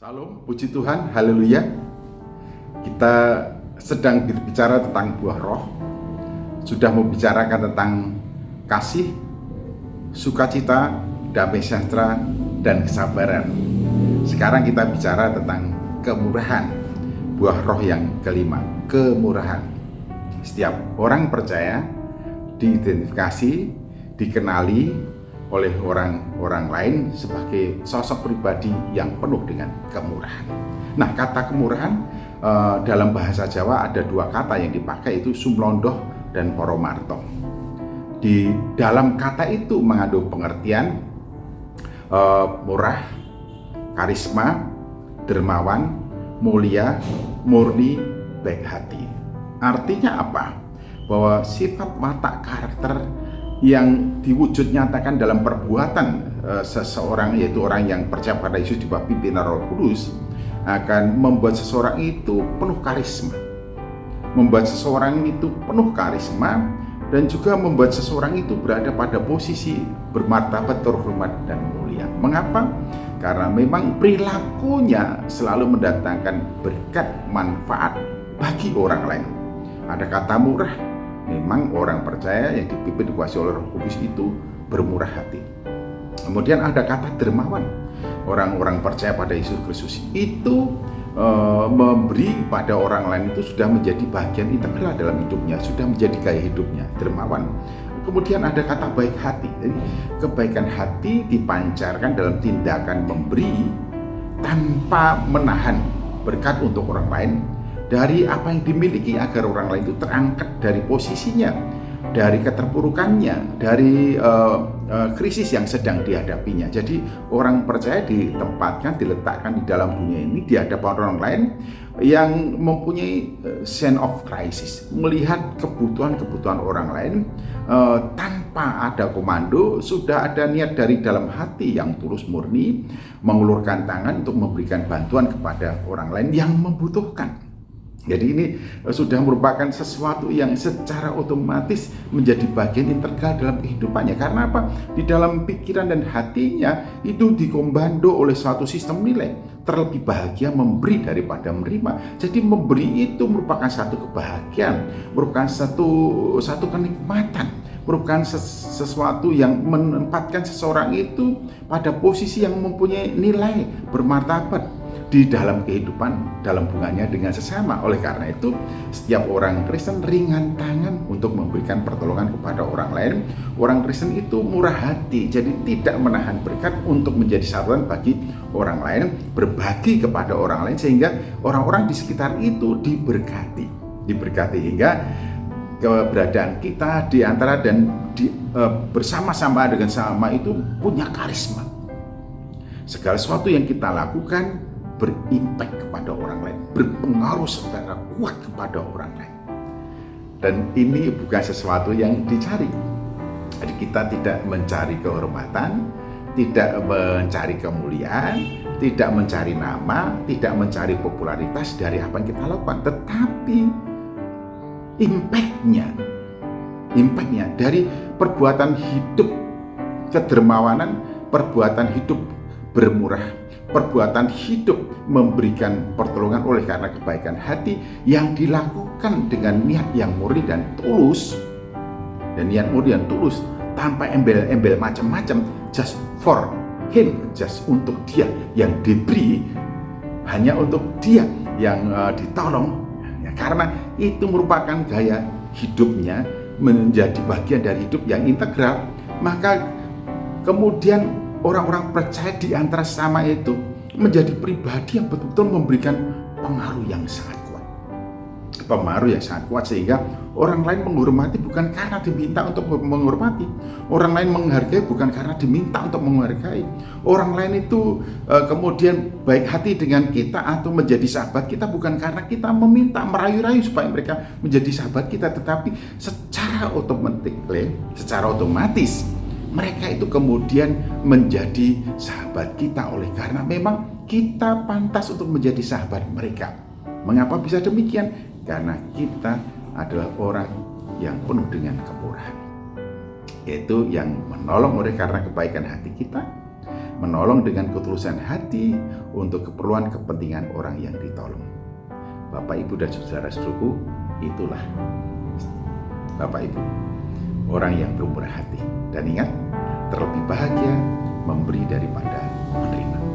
Salam, puji Tuhan, haleluya. Kita sedang berbicara tentang buah roh. Sudah membicarakan tentang kasih, sukacita, damai sejahtera, dan kesabaran. Sekarang kita bicara tentang kemurahan. Buah roh yang kelima, kemurahan. Setiap orang percaya diidentifikasi, dikenali oleh orang-orang lain sebagai sosok pribadi yang penuh dengan kemurahan. Nah, kata kemurahan dalam bahasa Jawa ada dua kata yang dipakai, itu sumlondoh dan poromarto. Di dalam kata itu mengandung pengertian murah, karisma, dermawan, mulia, murni, baik hati. Artinya apa? Bahwa sifat watak karakter yang diwujud nyatakan dalam perbuatan seseorang, yaitu orang yang percaya pada Yesus di bawah pimpinan Roh Kudus, akan membuat seseorang itu penuh karisma, dan juga membuat seseorang itu berada pada posisi bermartabat, terhormat, dan mulia. Mengapa? Karena memang perilakunya selalu mendatangkan berkat manfaat bagi orang lain. Ada kata murah. Memang orang percaya yang dipimpin dikuasai oleh Roh Kudus itu bermurah hati. Kemudian ada kata dermawan. Orang-orang percaya pada Yesus Kristus itu memberi pada orang lain itu sudah menjadi bagian integral dalam hidupnya, sudah menjadi gaya hidupnya, dermawan. Kemudian ada kata baik hati. Jadi kebaikan hati dipancarkan dalam tindakan memberi tanpa menahan berkat untuk orang lain, dari apa yang dimiliki, agar orang lain itu terangkat dari posisinya, dari keterpurukannya, dari krisis yang sedang dihadapinya. Jadi orang percaya diletakkan di dalam dunia ini di hadapan orang lain yang mempunyai sense of crisis, melihat kebutuhan orang lain tanpa ada komando, sudah ada niat dari dalam hati yang tulus murni, mengulurkan tangan untuk memberikan bantuan kepada orang lain yang membutuhkan. Jadi ini sudah merupakan sesuatu yang secara otomatis menjadi bagian integral dalam kehidupannya. Karena apa? Di dalam pikiran dan hatinya itu dikomando oleh suatu sistem nilai. Terlebih bahagia memberi daripada menerima. Jadi memberi itu merupakan satu kebahagiaan, merupakan satu kenikmatan, merupakan sesuatu yang menempatkan seseorang itu pada posisi yang mempunyai nilai bermartabat di dalam kehidupan, dalam hubungannya dengan sesama. Oleh karena itu, setiap orang Kristen ringan tangan untuk memberikan pertolongan kepada orang lain. Orang Kristen itu murah hati, jadi tidak menahan berkat untuk menjadi saluran bagi orang lain, berbagi kepada orang lain, sehingga orang-orang di sekitar itu diberkati hingga keberadaan kita di antara dan bersama-sama dengan sama itu punya karisma. Segala sesuatu yang kita lakukan berimpact kepada orang lain, berpengaruh secara kuat kepada orang lain. Dan ini bukan sesuatu yang dicari. Jadi kita tidak mencari kehormatan, tidak mencari kemuliaan, tidak mencari nama, tidak mencari popularitas dari apa yang kita lakukan, tetapi impactnya dari perbuatan hidup kedermawanan, perbuatan hidup bermurah, perbuatan hidup memberikan pertolongan oleh karena kebaikan hati yang dilakukan dengan niat yang murni dan tulus, tanpa embel-embel macam-macam, just for him, just untuk dia yang diberi, hanya untuk dia yang ditolong, ya, karena itu merupakan gaya hidupnya, menjadi bagian dari hidup yang integral. Maka kemudian orang-orang percaya di antara sama itu menjadi pribadi yang betul-betul memberikan pengaruh yang sangat kuat, sehingga orang lain menghormati bukan karena diminta untuk menghormati, orang lain menghargai bukan karena diminta untuk menghargai, orang lain itu kemudian baik hati dengan kita atau menjadi sahabat kita bukan karena kita meminta, merayu-rayu supaya mereka menjadi sahabat kita, tetapi secara otomatis mereka itu kemudian menjadi sahabat kita oleh karena memang kita pantas untuk menjadi sahabat mereka. Mengapa bisa demikian? Karena kita adalah orang yang penuh dengan kemurahan, yaitu yang menolong oleh karena kebaikan hati kita, menolong dengan ketulusan hati untuk keperluan kepentingan orang yang ditolong. Bapak, Ibu, dan saudara-saudaraku, itulah Bapak, Ibu, orang yang bermurah hati. Dan ingat, terlebih bahagia memberi daripada menerima.